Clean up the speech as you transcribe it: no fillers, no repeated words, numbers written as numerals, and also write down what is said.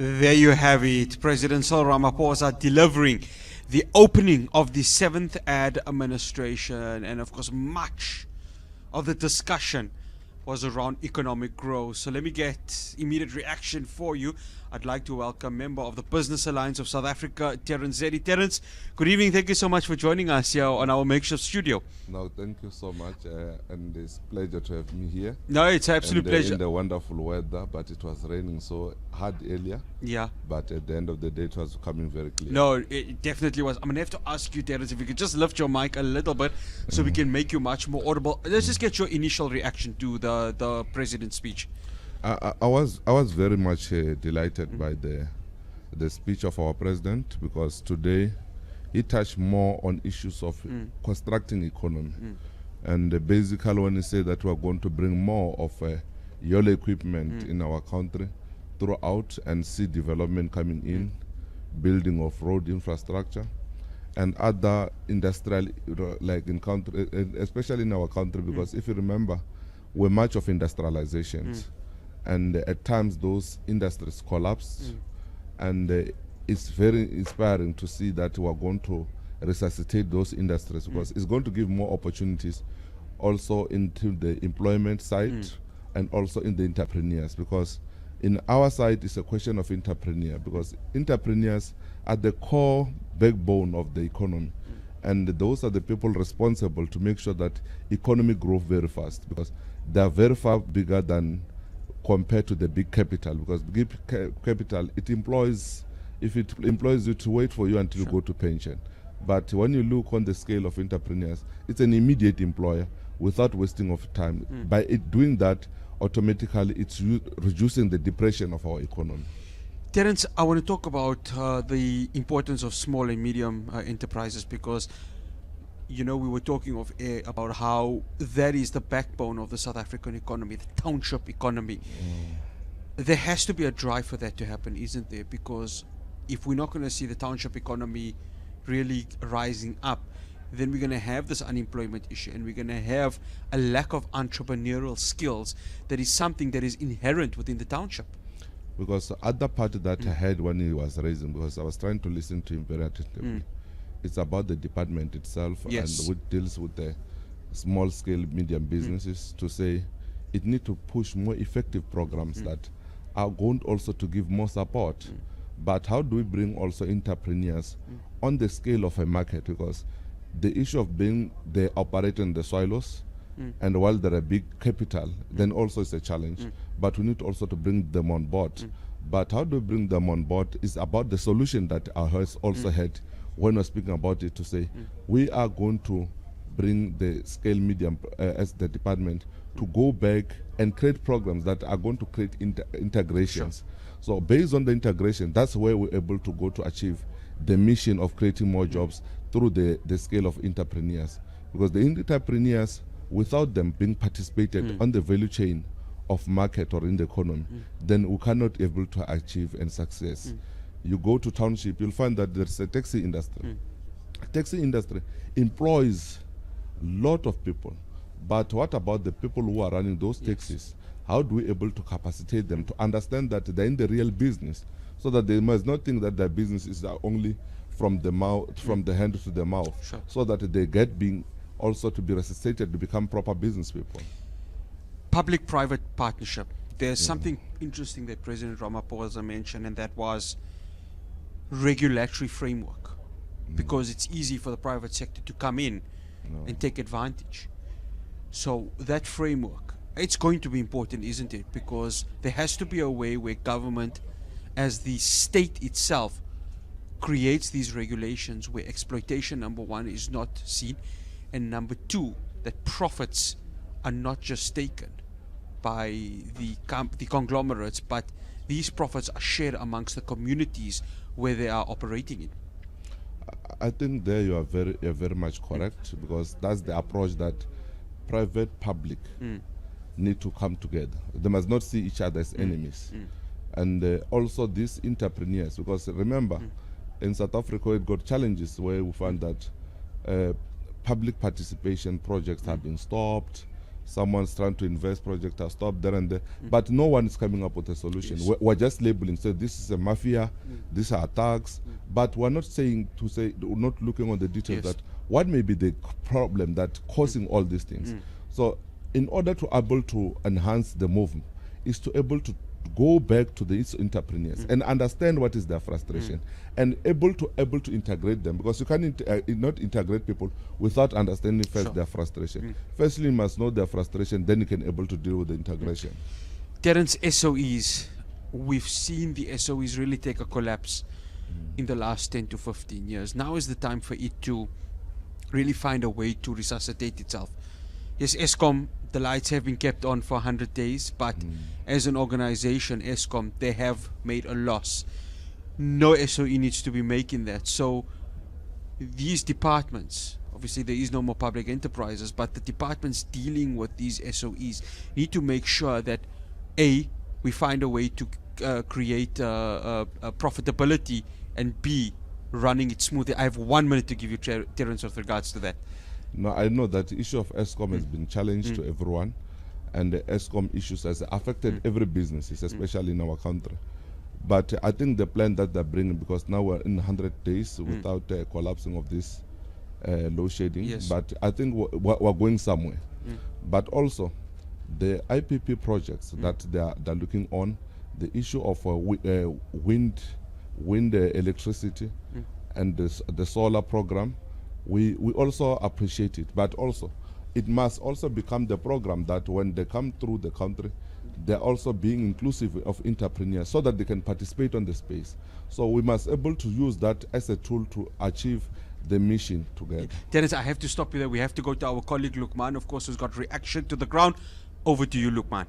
There you have it. President Cyril Ramaphosa delivering the opening of the 7th ad administration, and of course much of the discussion was around economic growth. So let me get immediate reaction for you. I'd like to welcome member of the Business Alliance of South Africa, Terance Dzeli. Terance, good evening. Thank you so much for joining us here on our makeshift studio. No, thank you so much, and it's a pleasure to have me here. No, it's an absolute pleasure. In the wonderful weather, but it was raining so hard earlier. Yeah. But at the end of the day, it was coming very clear. No, it definitely was. I'm going to have to ask you, Terance, if you could just lift your mic a little bit so we can make you much more audible. Let's just get your initial reaction to the president's speech. I was very much delighted by the speech of our president, because today he touched more on issues of constructing economy. And basically when he said that we are going to bring more of YOLO equipment in our country throughout, and see development coming in, building of road infrastructure and other industrial, like in country, especially in our country, because if you remember, we're much of industrializations. And at times those industries collapse, and it's very inspiring to see that we are going to resuscitate those industries, because it's going to give more opportunities also into the employment side and also in the entrepreneurs, because in our side it's a question of entrepreneur, because entrepreneurs are the core backbone of the economy, and those are the people responsible to make sure that economy grows very fast, because they are very far bigger than compared to the big capital, because big capital, it employs, if it employs you to wait for you until you go to pension. But when you look on the scale of entrepreneurs, it's an immediate employer without wasting of time. By it doing that, automatically it's reducing the depression of our economy. Terance, I want to talk about the importance of small and medium enterprises, because you know, we were talking of air about how that is the backbone of the South African economy, the township economy. There has to be a drive for that to happen, isn't there? Because if we're not going to see the township economy really rising up, then we're going to have this unemployment issue, and we're going to have a lack of entrepreneurial skills that is something that is inherent within the township. Because the other part that I had when he was raising, because I was trying to listen to him very attentively, it's about the department itself, and which deals with the small scale medium businesses, to say it need to push more effective programs that are going also to give more support. But how do we bring also entrepreneurs on the scale of a market? Because the issue of being they operate in the silos, and while they're a big capital, then also it's a challenge. But we need also to bring them on board. But how do we bring them on board is about the solution that our house also had when we're speaking about it, to say we are going to bring the scale medium as the department to go back and create programs that are going to create integrations. So based on the integration, that's where we're able to go to achieve the mission of creating more jobs through the scale of entrepreneurs. Because the entrepreneurs, without them being participated on the value chain of market or in the economy, then we cannot be able to achieve and success. You go to township, you'll find that there's a taxi industry. Taxi industry employs a lot of people, but what about the people who are running those taxis? How do we able to capacitate them to understand that they're in the real business, so that they must not think that their business is only from the mouth, from the hand to the mouth, so that they get being also to be resuscitated to become proper business people. Public-private partnership. There's something interesting that President Ramaphosa mentioned, and that was regulatory framework, because it's easy for the private sector to come in and take advantage. So that framework, it's going to be important, isn't it? Because there has to be a way where government, as the state itself, creates these regulations where exploitation, number one, is not seen, and number two, that profits are not just taken by the conglomerates, but these profits are shared amongst the communities where they are operating in. I think there you are very much correct, because that's the approach that private public need to come together. They must not see each other as enemies. And also these entrepreneurs, because remember, in South Africa it got challenges where we found that public participation projects have been stopped, someone's trying to invest, project are stopped there and there, but no one is coming up with a solution. We're just labeling, so this is a mafia, these are thugs, but we're not saying we're not looking on the details that what may be the problem that causing all these things. So in order to able to enhance the movement is to able to go back to the entrepreneurs and understand what is their frustration and able to integrate them, because you can't not integrate people without understanding first their frustration. Firstly, you must know their frustration, then you can able to deal with the integration. Terance, SOEs, we've seen the SOEs really take a collapse in the last 10 to 15 years. Now is the time for it to really find a way to resuscitate itself. Yes, Eskom, the lights have been kept on for 100 days, but as an organization, Eskom, they have made a loss. No SOE needs to be making that. So these departments, obviously there is no more public enterprises, but the departments dealing with these SOEs need to make sure that A, we find a way to create profitability, and B, running it smoothly. I have 1 minute to give you, Terance, with regards to that. No, I know that the issue of Eskom has been challenged to everyone, and the Eskom issues has affected every business, especially in our country. But I think the plan that they're bringing, because now we're in 100 days without collapsing of this load shedding, but I think we're going somewhere. But also, the IPP projects that they're looking on, the issue of wind electricity and the solar program, we also appreciate it, but also it must also become the program that when they come through the country, they're also being inclusive of entrepreneurs so that they can participate on the space. So we must able to use that as a tool to achieve the mission together. Terance, I have to stop you there. We have to go to our colleague Lukman, of course, who's got reaction to the ground. Over to you, Lukman.